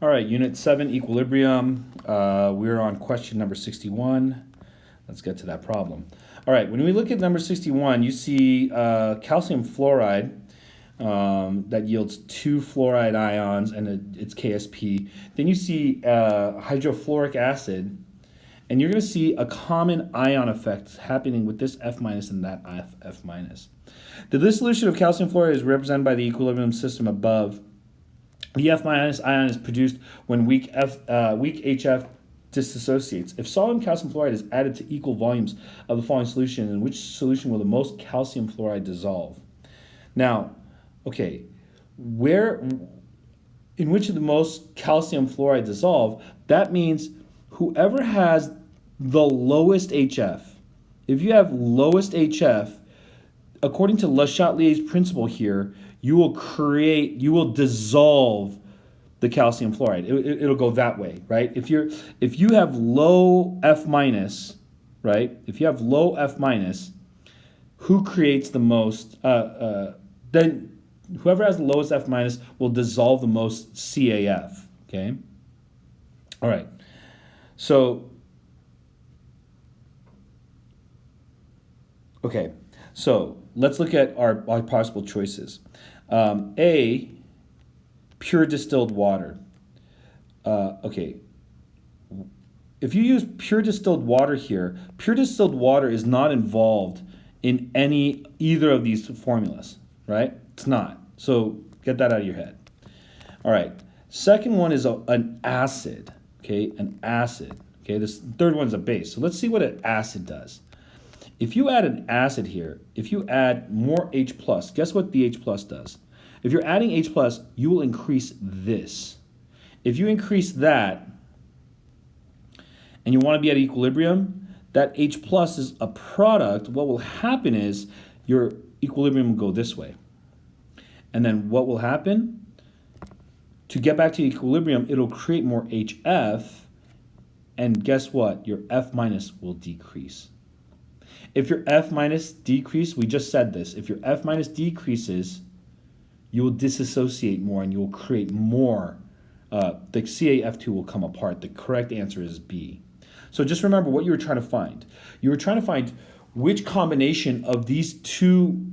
All right, Unit 7, equilibrium. We're on question number 61. Let's get to that problem. All right, when we look at number 61, you see calcium fluoride that yields 2 fluoride ions, and it's KSP. Then you see hydrofluoric acid, and you're going to see a common ion effect happening with this F minus and that F minus. The dissolution of calcium fluoride is represented by the equilibrium system above. The F minus ion is produced when weak HF dissociates. If sodium calcium fluoride is added to equal volumes of the following solution, in which solution will the most calcium fluoride dissolve? Now, okay, in which of the most calcium fluoride dissolve? That means whoever has the lowest HF. If you have lowest HF, according to Le Chatelier's principle here, you will dissolve the calcium fluoride. It'll go that way, right? If you have low F minus, right? If you have low F minus, who creates the most? Then whoever has the lowest F minus will dissolve the most CAF. Okay. All right. So. Okay. So let's look at our possible choices. A, pure distilled water. Okay. If you use pure distilled water here, pure distilled water is not involved in either of these formulas, right? It's not. So get that out of your head. All right. Second one is an acid. Okay, an acid. Okay, this third one's a base. So let's see what an acid does. If you add an acid here, if you add more H+, guess what the H+ does? If you're adding H+, you will increase this. If you increase that, and you want to be at equilibrium, that H+ is a product. What will happen is your equilibrium will go this way. And then what will happen? To get back to equilibrium, it'll create more HF, and guess what? Your F minus will decrease. If your F minus decrease, we just said this, if your F minus decreases, you will disassociate more and you will create more. The CaF2 will come apart. The correct answer is B. So just remember what you were trying to find. You were trying to find which combination of these two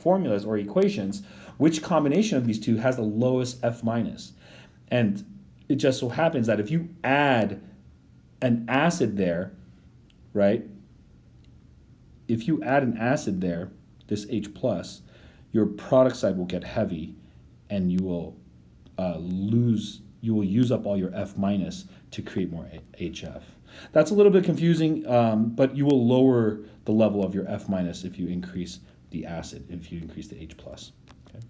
formulas or equations, which combination of these two has the lowest F minus. And it just so happens that if you add an acid there, right? If you add an acid there, this H+, your product side will get heavy, and you will use up all your F minus to create more HF. That's a little bit confusing, but you will lower the level of your F minus if you increase the acid, if you increase the H+. Okay.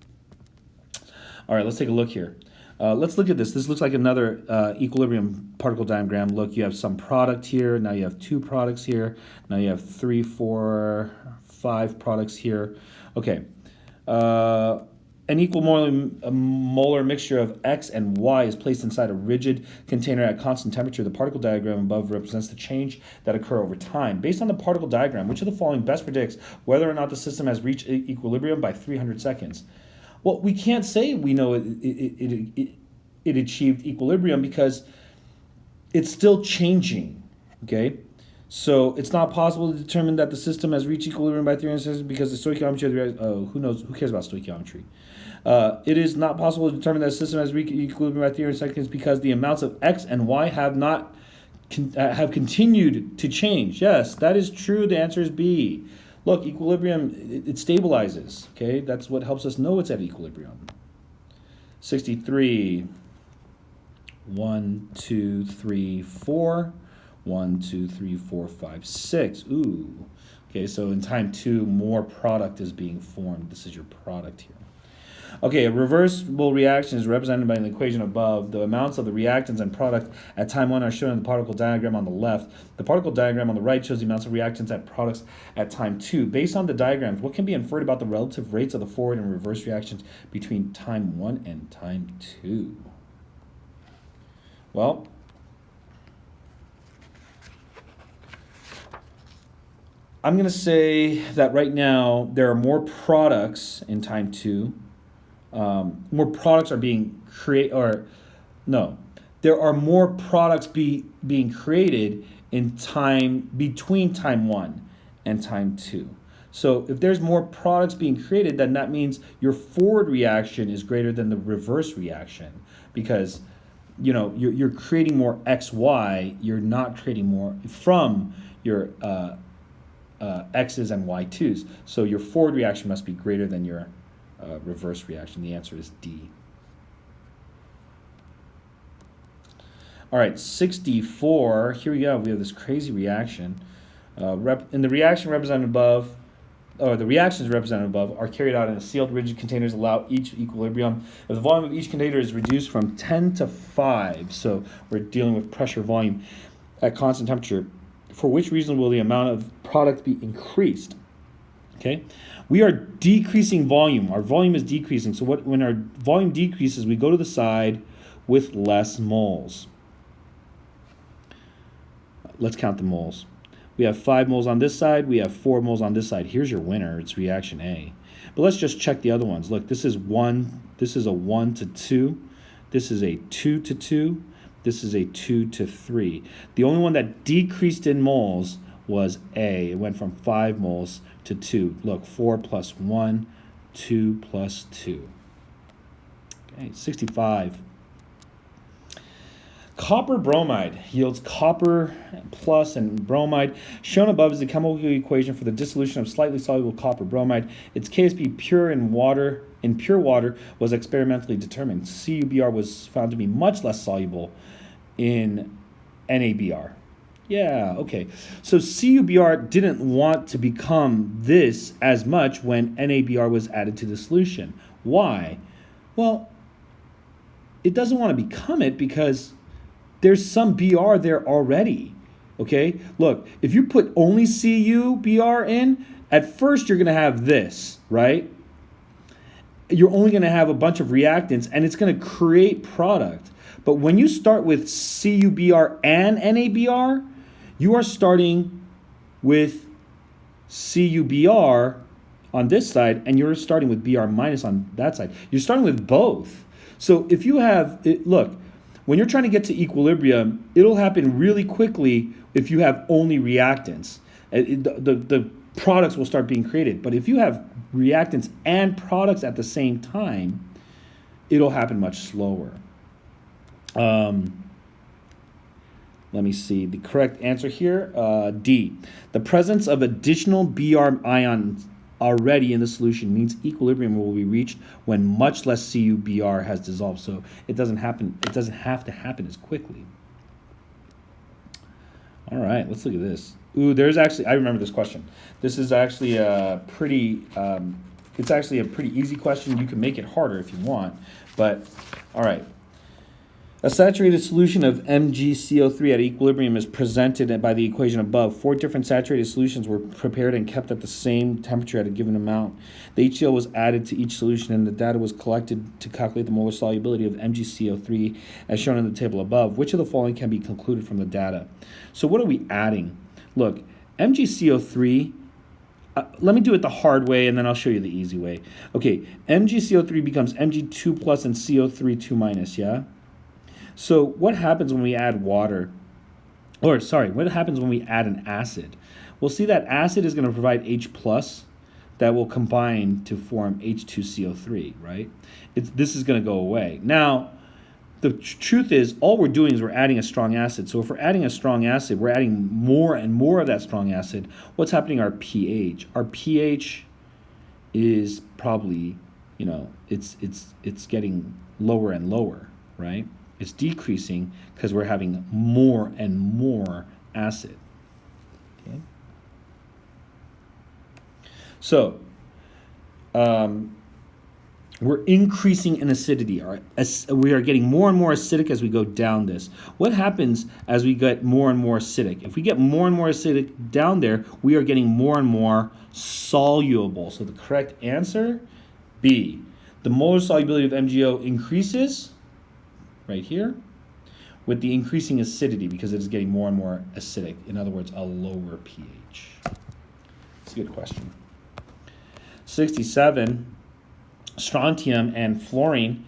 All right, let's take a look here. Let's look at this. This looks like another equilibrium particle diagram. Look, you have some product here. Now you have 2 products here. Now you have 3, 4, 5 products here. Okay. An equal molar mixture of X and Y is placed inside a rigid container at constant temperature. The particle diagram above represents the change that occur over time. Based on the particle diagram, which of the following best predicts whether or not the system has reached equilibrium by 300 seconds? Well, we can't say we know it achieved equilibrium because it's still changing, okay? So it's not possible to determine that the system has reached equilibrium by 300 seconds because the stoichiometry of the who knows, who cares about stoichiometry? It is not possible to determine that the system has reached equilibrium by 300 seconds because the amounts of X and Y have continued to change. Yes, that is true. The answer is B. Look, equilibrium, it stabilizes, okay? That's what helps us know it's at equilibrium. 63, 1, 2, 3, 4, 1, 2, 3, 4, 5, 6. Ooh, okay, so in time 2, more product is being formed. This is your product here. Okay, a reversible reaction is represented by an equation above. The amounts of the reactants and product at time 1 are shown in the particle diagram on the left. The particle diagram on the right shows the amounts of reactants and products at time 2. Based on the diagrams, what can be inferred about the relative rates of the forward and reverse reactions between time 1 and time 2? Well, I'm going to say that right now there are more products in time 2 more products are being created, or no, there are more products being created in time between time 1 and time 2. So if there's more products being created, then that means your forward reaction is greater than the reverse reaction, because you're creating more XY, you're not creating more from your X's and Y2s. So your forward reaction must be greater than your reverse reaction. The answer is D. All right, 64. Here we go. We have this crazy reaction. In the reaction represented above, or the reactions represented above, are carried out in sealed rigid containers, allow each equilibrium. If the volume of each container is reduced from 10 to 5, so we're dealing with pressure volume at constant temperature, for which reason will the amount of product be increased? Okay, we are decreasing volume. Our volume is decreasing. So when our volume decreases, we go to the side with less moles. Let's count the moles. We have 5 moles on this side. We have 4 moles on this side. Here's your winner. It's reaction A. But let's just check the other ones. Look, this is 1. This is a 1 to 2. This is a 2 to 2. This is a 2 to 3. The only one that decreased in moles was A. It went from 5 moles to 2. Look, 4 plus 1, 2 plus 2. Okay, 65. Copper bromide yields copper plus and bromide. Shown above is the chemical equation for the dissolution of slightly soluble copper bromide. Its KSP pure in pure water was experimentally determined. CuBr was found to be much less soluble in NaBr. Yeah, okay. So CuBr didn't want to become this as much when NaBr was added to the solution. Why? Well, it doesn't want to become it because there's some Br there already, okay? Look, if you put only CuBr in, at first you're going to have this, right? You're only going to have a bunch of reactants, and it's going to create product. But when you start with CuBr and NaBr, you are starting with CuBr on this side, and you're starting with Br minus on that side. You're starting with both. So if you have, look, when you're trying to get to equilibrium, it'll happen really quickly if you have only reactants. The products will start being created. But if you have reactants and products at the same time, it'll happen much slower. Let me see. The correct answer here, D. The presence of additional Br ions already in the solution means equilibrium will be reached when much less CuBr has dissolved. So it doesn't happen. It doesn't have to happen as quickly. All right, let's look at this. Ooh, there's actually, I remember this question. This is actually a pretty, it's actually a pretty easy question. You can make it harder if you want, but all right. A saturated solution of MgCO3 at equilibrium is presented by the equation above. 4 different saturated solutions were prepared and kept at the same temperature at a given amount. The HCl was added to each solution, and the data was collected to calculate the molar solubility of MgCO3 as shown in the table above. Which of the following can be concluded from the data? So what are we adding? Look, MgCO3, let me do it the hard way, and then I'll show you the easy way. Okay, MgCO3 becomes Mg2 plus and CO3 2 minus, yeah? So what happens when we add water, or sorry, what happens when we add an acid? We'll see that acid is going to provide H plus that will combine to form H2CO3, right? This is going to go away. Now, the truth is, all we're doing is we're adding a strong acid. So if we're adding a strong acid, we're adding more and more of that strong acid. What's happening to our pH? Our pH is probably, it's getting lower and lower, right? It's decreasing because we're having more and more acid. Okay. So we're increasing in acidity. We are getting more and more acidic as we go down this. What happens as we get more and more acidic? If we get more and more acidic down there, we are getting more and more soluble. So the correct answer, B. The molar solubility of MgO increases right here with the increasing acidity because it is getting more and more acidic. In other words, a lower pH. It's a good question. 67. strontium and fluorine.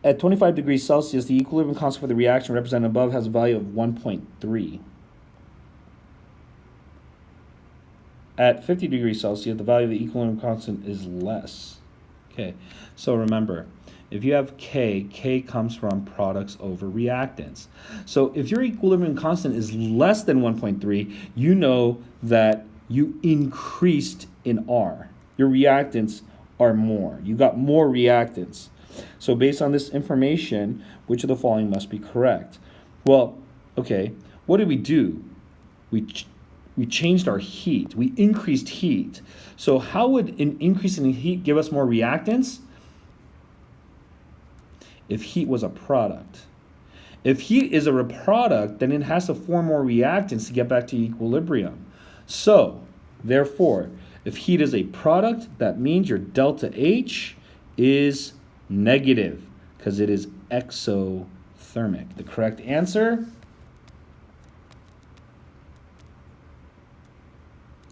At 25 degrees Celsius, the equilibrium constant for the reaction represented above has a value of 1.3. At 50 degrees Celsius, the value of the equilibrium constant is less. Okay, so remember, if you have K comes from products over reactants. So if your equilibrium constant is less than 1.3, you know that you increased in R. Your reactants are more. You got more reactants. So based on this information, which of the following must be correct? Well, okay, what did we do? We changed our heat. We increased heat. So how would an increase in heat give us more reactants? If heat was a product. If heat is a product, then it has to form more reactants to get back to equilibrium. So, therefore, if heat is a product, that means your delta H is negative because it is exothermic. The correct answer?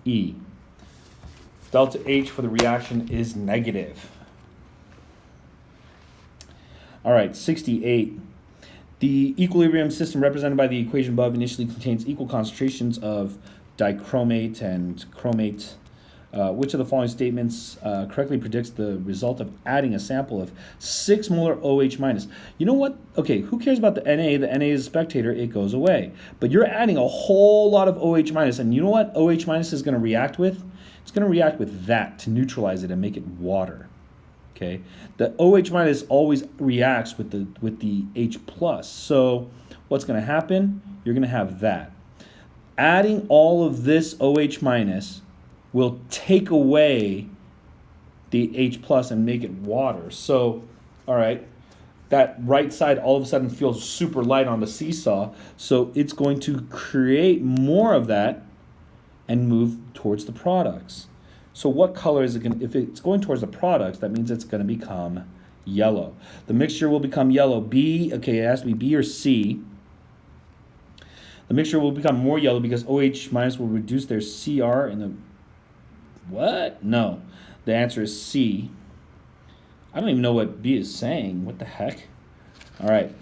E. Delta H for the reaction is negative. All right, 68. The equilibrium system represented by the equation above initially contains equal concentrations of dichromate and chromate. Which of the following statements correctly predicts the result of adding a sample of 6 molar OH minus? You know what? Okay, who cares about the Na? The Na is a spectator, it goes away. But you're adding a whole lot of OH minus, and you know what OH minus is going to react with? It's going to react with that to neutralize it and make it water. Okay, the OH minus always reacts with the H plus. So what's going to happen? You're going to have that. Adding all of this OH minus will take away the H plus and make it water. So, all right, that right side all of a sudden feels super light on the seesaw. So it's going to create more of that and move towards the products. So what color is it going to, if it's going towards the products, that means it's going to become yellow. The mixture will become yellow. B, okay, it has to be B or C. The mixture will become more yellow because OH minus will reduce their CR in the, what? No, the answer is C. I don't even know what B is saying. What the heck? All right,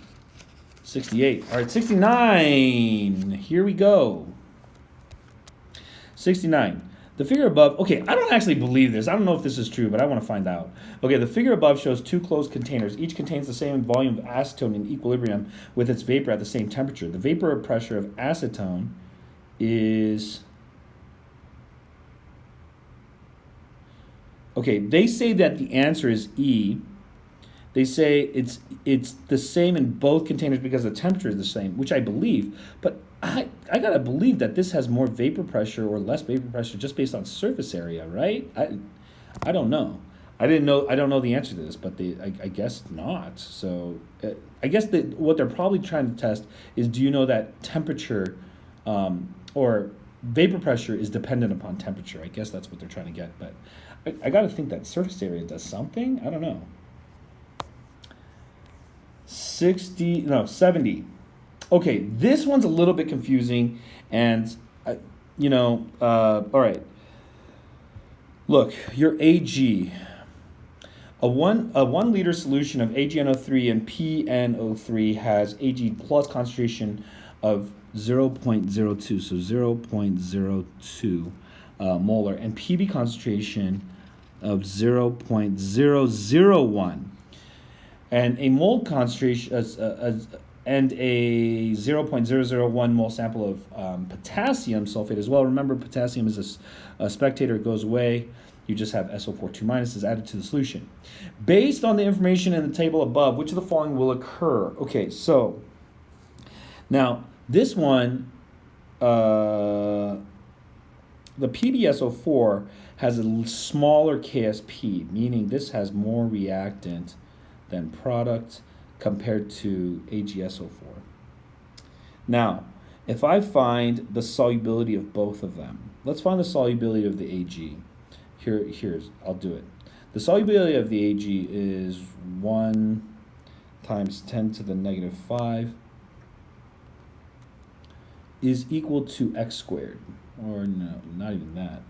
68. All right, 69. Here we go. 69. The figure above, okay, I don't actually believe this. I don't know if this is true, but I want to find out. Okay, the figure above shows 2 closed containers. Each contains the same volume of acetone in equilibrium with its vapor at the same temperature. The vapor pressure of acetone is... Okay, they say that the answer is E. They say it's the same in both containers because the temperature is the same, which I believe. But I gotta believe that this has more vapor pressure or less vapor pressure just based on surface area, right? I don't know. I don't know the answer to this, but I guess not. So I guess that what they're probably trying to test is, do you know that temperature or vapor pressure is dependent upon temperature? I guess that's what they're trying to get, but I got to think that surface area does something. I don't know. 70. Okay, this one's a little bit confusing, and all right. Look, your AG. A 1 liter solution of AgNO3 and PNO3 has Ag plus concentration of 0.02, so 0.02 molar, and Pb concentration of 0.001, and a mole concentration and a 0.001 mole sample of potassium sulfate as well. Remember, potassium is a spectator; it goes away. You just have SO4 2 minus is added to the solution. Based on the information in the table above, which of the following will occur? Okay, so now this one, the PbSO4 has a smaller KSP, meaning this has more reactant than product compared to AgSO4. Now, if I find the solubility of both of them, let's find the solubility of the Ag. I'll do it. The solubility of the Ag is 1 times 10 to the negative 5 is equal to x squared. Or no, not even that.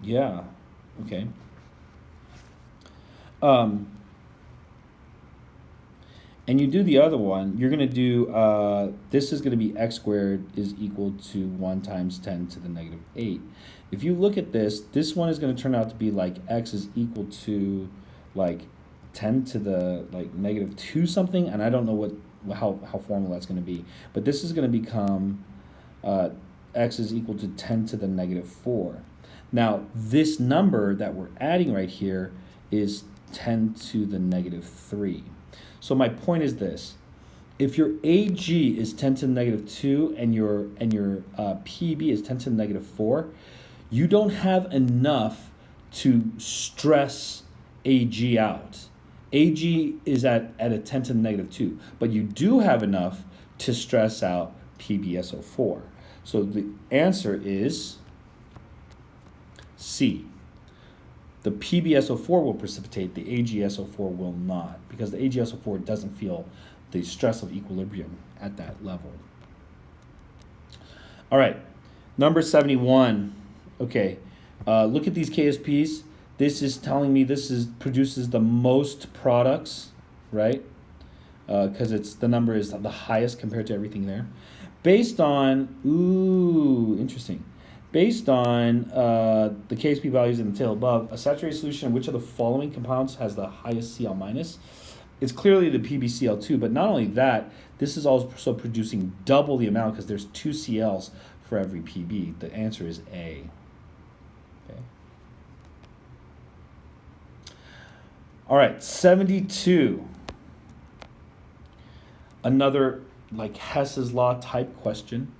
Yeah. Okay. Um, and you do the other one, you're going to do, this is going to be x squared is equal to 1 times 10 to the negative 8. If you look at this one is going to turn out to be like x is equal to like 10 to the like negative 2 something, and I don't know how formal that's going to be. But this is going to become x is equal to 10 to the negative 4. Now, this number that we're adding right here is 10 to the negative 3. So my point is this. If your AG is 10 to the negative 2 and your PB is 10 to the negative 4, you don't have enough to stress AG out. AG is at a 10 to the negative 2, but you do have enough to stress out PbSO4. So the answer is C. The PbSO4 will precipitate, the AgSO4 will not, because the AgSO4 doesn't feel the stress of equilibrium at that level. All right, number 71. Okay, look at these KSPs. This is telling me produces the most products, right? Because the number is the highest compared to everything there. Based on, interesting. Based on the KSP values in the table above, a saturated solution in which of the following compounds has the highest Cl minus? It's clearly the PbCl2, but not only that, this is also producing double the amount because there's 2 Cls for every Pb. The answer is A. Okay. All right, 72. Another like Hess's law type question.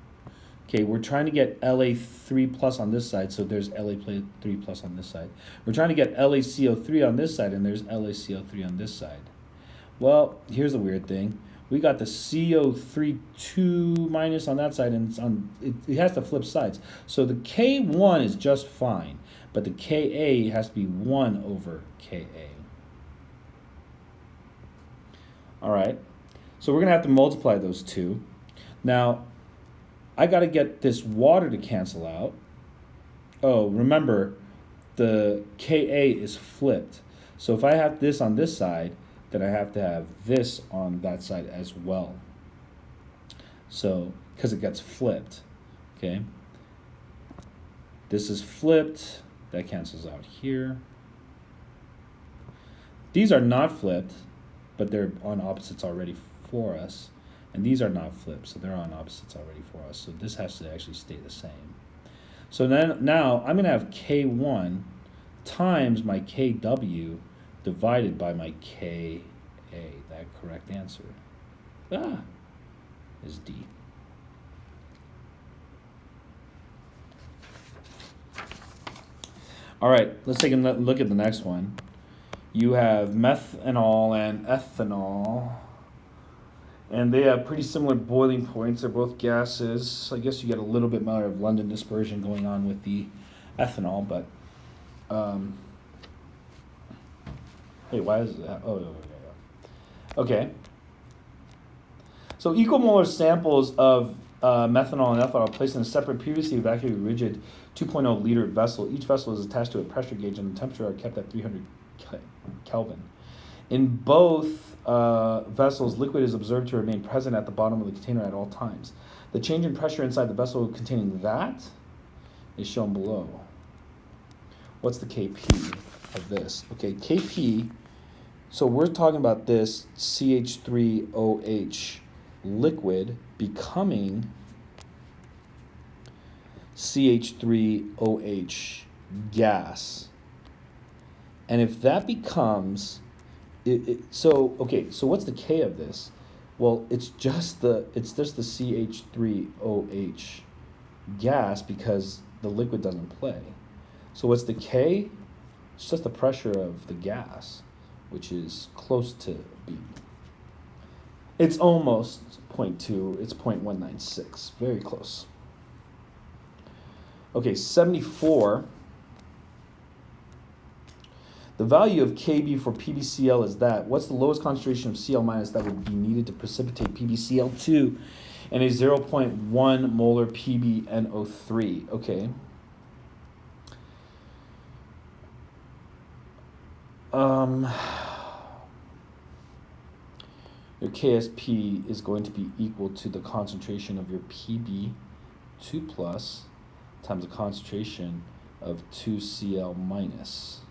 Okay, we're trying to get La3 plus on this side, so there's La3 plus on this side. We're trying to get LaCO3 on this side, and there's LaCO3 on this side. Well, here's the weird thing. We got the CO3 2 minus on that side, and it has to flip sides. So the K1 is just fine, but the Ka has to be 1 over Ka. All right, so we're going to have to multiply those two. Now, I got to get this water to cancel out. Oh, remember, the Ka is flipped. So if I have this on this side, then I have to have this on that side as well. So, because it gets flipped, okay? This is flipped. That cancels out here. These are not flipped, but they're on opposites already for us. And these are not flipped, so they're on opposites already for us. So this has to actually stay the same. So now I'm going to have K1 times my KW divided by my Ka. That correct answer is D. All right, let's take a look at the next one. You have methanol and ethanol. And they have pretty similar boiling points. They're both gases. So I guess you get a little bit more of London dispersion going on with the ethanol, but wait, why is that? Okay. So equimolar samples of methanol and ethanol are placed in a separate, previously evacuated rigid 2.0 liter vessel. Each vessel is attached to a pressure gauge, and the temperature are kept at 300 Kelvin. In both vessels, liquid is observed to remain present at the bottom of the container at all times. The change in pressure inside the vessel containing that is shown below. What's the Kp of this? Okay, Kp, so we're talking about this CH3OH liquid becoming CH3OH gas. And if that becomes so what's the K of this? Well, it's just the CH3OH gas because the liquid doesn't play. So what's the K? It's just the pressure of the gas, which is close to B. It's almost 0.2, it's 0.196, very close. Okay, 74. The value of Kb for PbCl is that. What's the lowest concentration of Cl minus that would be needed to precipitate PbCl2 and a 0.1 molar PbNO3? Okay. Um, your KSP is going to be equal to the concentration of your PB 2 plus times the concentration of 2Cl minus.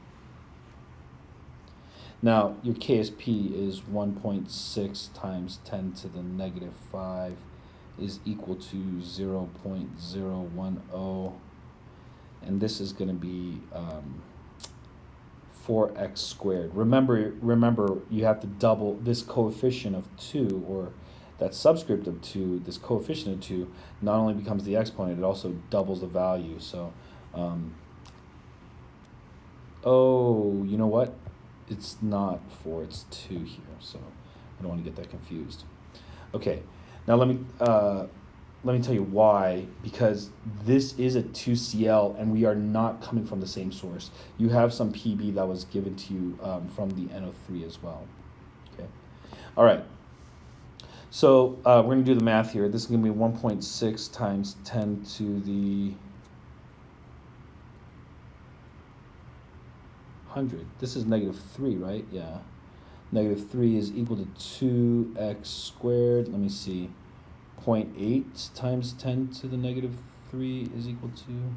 Now, your KSP is 1.6 times 10 to the negative 5 is equal to 0.010. And this is going to be 4x squared. Remember, you have to double this coefficient of 2, or that subscript of 2, this coefficient of 2, not only becomes the exponent, it also doubles the value. So, oh, you know what? It's not 4, it's 2 here, so I don't want to get that confused. Okay, now let me tell you why, because this is a 2Cl and we are not coming from the same source. You have some PB that was given to you from the NO3 as well. Okay, all right. So we're going to do the math here. This is going to be 1.6 times 10 to the 100. This is negative 3, right? Yeah. Negative 3 is equal to 2x squared. Let me see. 0.8 times 10 to the negative 3 is equal to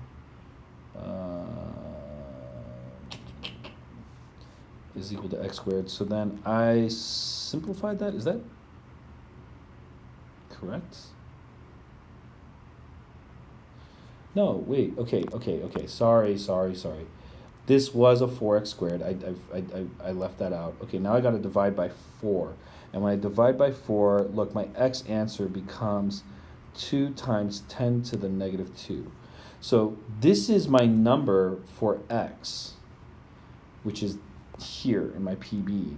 x squared. So then I simplified that. Is that correct? No, wait. Okay. Sorry. This was a 4x squared. I left that out. Okay, now I got to divide by 4. And when I divide by 4, look, my x answer becomes 2 times 10 to the negative 2. So this is my number for x, which is here in my PB.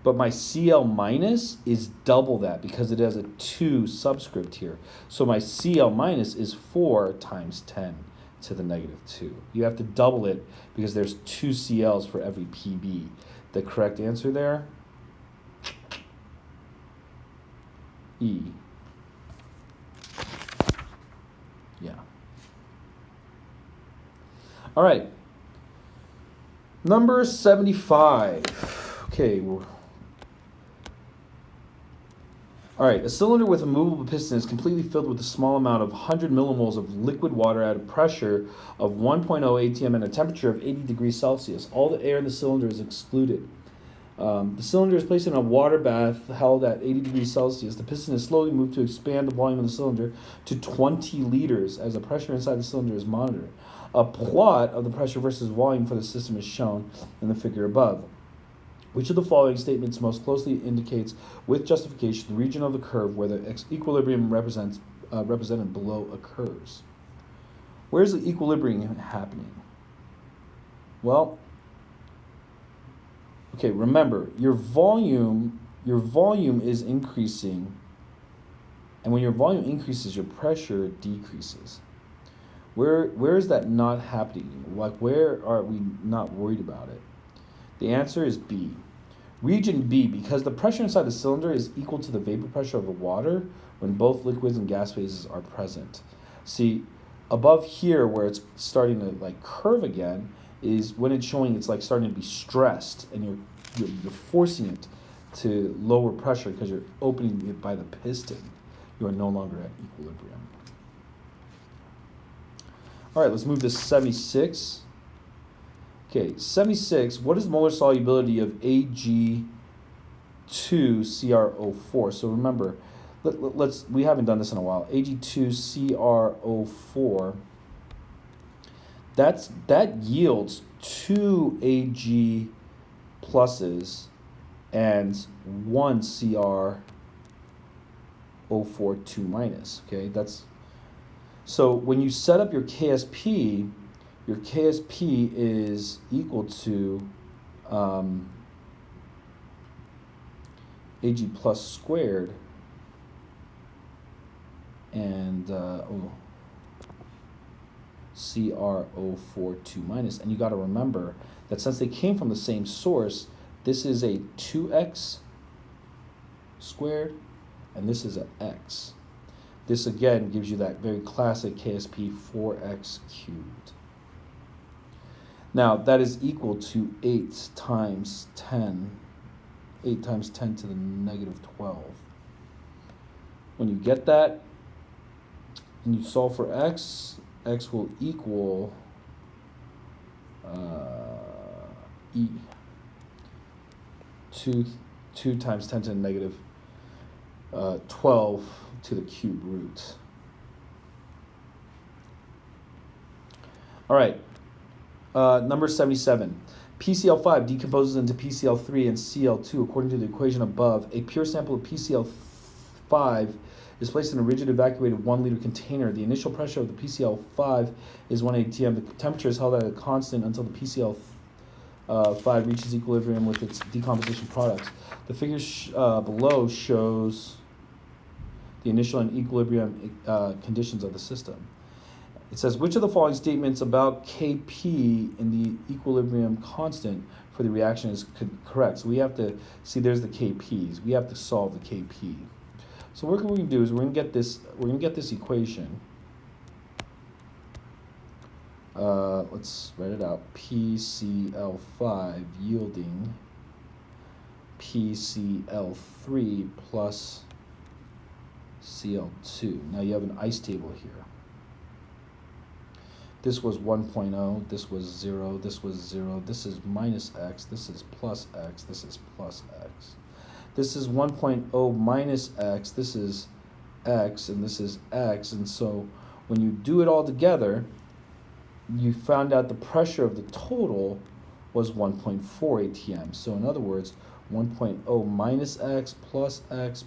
But my Cl minus is double that because it has a 2 subscript here. So my Cl minus is 4 times 10 to the negative 2. You have to double it because there's 2 Cl's for every PB. The correct answer there, E. Yeah. All right. Number 75. Okay. All right, a cylinder with a movable piston is completely filled with a small amount of 100 millimoles of liquid water at a pressure of 1.0 atm and a temperature of 80 degrees Celsius. All the air in the cylinder is excluded. The cylinder is placed in a water bath held at 80 degrees Celsius. The piston is slowly moved to expand the volume of the cylinder to 20 liters as the pressure inside the cylinder is monitored. A plot of the pressure versus volume for the system is shown in the figure above. Which of the following statements most closely indicates, with justification, the region of the curve where the equilibrium represented below occurs? Where is the equilibrium happening? Well, okay, remember, your volume is increasing, and when your volume increases, your pressure decreases. Where is that not happening? Like, where are we not worried about it? The answer is B. Region B, because the pressure inside the cylinder is equal to the vapor pressure of the water when both liquids and gas phases are present. See, above here where it's starting to like curve again is when it's showing it's like starting to be stressed and you're forcing it to lower pressure because you're opening it by the piston. You are no longer at equilibrium. All right, let's move to 76. Okay, 76, what is the molar solubility of Ag2CrO4? So remember, we haven't done this in a while. Ag2CrO4, that yields 2 Ag pluses and 1 CrO4 2 minus, okay? So when you set up your KSP is equal to Ag plus squared and CrO4 2 minus. And you got to remember that since they came from the same source, this is a 2x squared and this is an x. This again gives you that very classic KSP 4x cubed. Now, that is equal to 8 times 10. 8 times 10 to the negative 12. When you get that, and you solve for x, x will equal e. 2 times 10 to the negative 12 to the cube root. All right, number 77. PCl5 decomposes into PCl3 and Cl2 according to the equation above. A pure sample of PCl5 is placed in a rigid evacuated 1 liter container. The initial pressure of the PCl5 is 180 atm. The temperature is held at a constant until the PCl5 reaches equilibrium with its decomposition products. The figure below shows the initial and equilibrium conditions of the system. It says, which of the following statements about Kp in the equilibrium constant for the reaction is correct? So we have to see there's the Kp's. We have to solve the Kp. So what we're going to do is we're going to get this equation. Let's write it out. PCl5 yielding PCl3 plus Cl2. Now you have an ice table here. This was 1.0, this was 0, this was 0, this is minus x, this is plus x, this is plus x. This is 1.0 minus x, this is x, and this is x. And so when you do it all together, you found out the pressure of the total was 1.4 atm. So in other words, 1.0 minus x plus x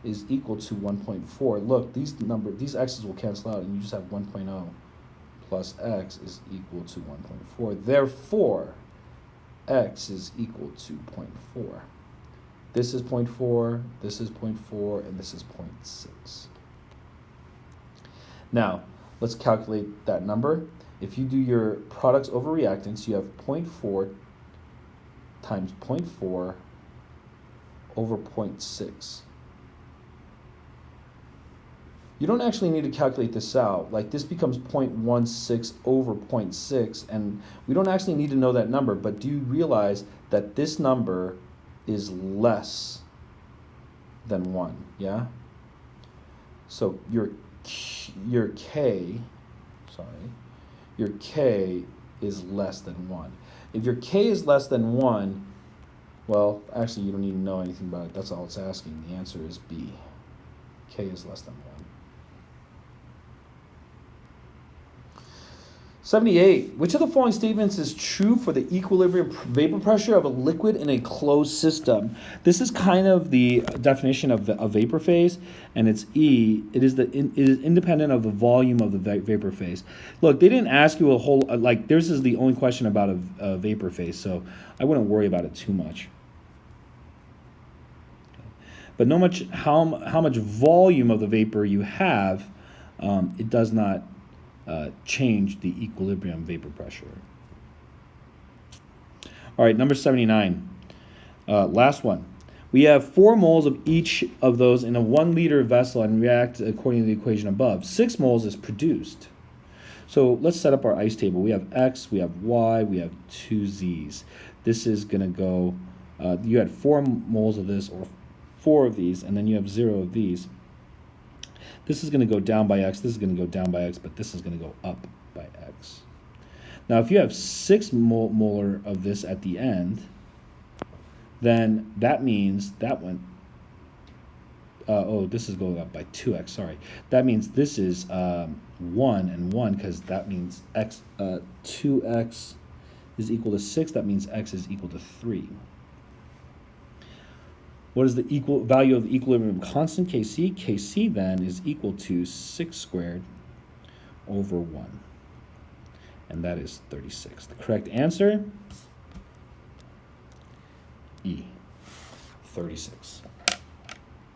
is equal to 1.4. Look, these x's will cancel out, and you just have 1.0 plus x is equal to 1.4. Therefore, x is equal to 0.4. This is 0.4, this is 0.4, and this is 0.6. Now, let's calculate that number. If you do your products over reactants, you have 0.4 times 0.4 over 0.6. You don't actually need to calculate this out. Like, this becomes 0.16 over 0.6, and we don't actually need to know that number, but do you realize that this number is less than 1, yeah? So your K is less than 1. If your K is less than 1, well, actually you don't need to know anything about it. That's all it's asking. The answer is B. K is less than 1. 78. Which of the following statements is true for the equilibrium vapor pressure of a liquid in a closed system? This is kind of the definition of a vapor phase, and it's E. It is independent of the volume of the vapor phase. Look, they didn't ask you a whole, like, this is the only question about a vapor phase, so I wouldn't worry about it too much. But how much volume of the vapor you have, it does not change the equilibrium vapor pressure. All right, number 79. Last one. We have 4 moles of each of those in a 1 liter vessel and react according to the equation above. 6 moles is produced. So let's set up our ice table. We have X, we have Y, we have 2 Z's. This is going to go, you had 4 moles of this, or 4 of these, and then you have 0 of these. This is going to go down by x, this is going to go down by x, but this is going to go up by x. Now, if you have 6 molar of this at the end, then that means that one, this is going up by 2x, sorry. That means this is 1 and 1, because that means x, 2x is equal to 6, that means x is equal to 3. What is the value of the equilibrium constant, Kc? Kc then is equal to 6 squared over 1. And that is 36. The correct answer, E, 36.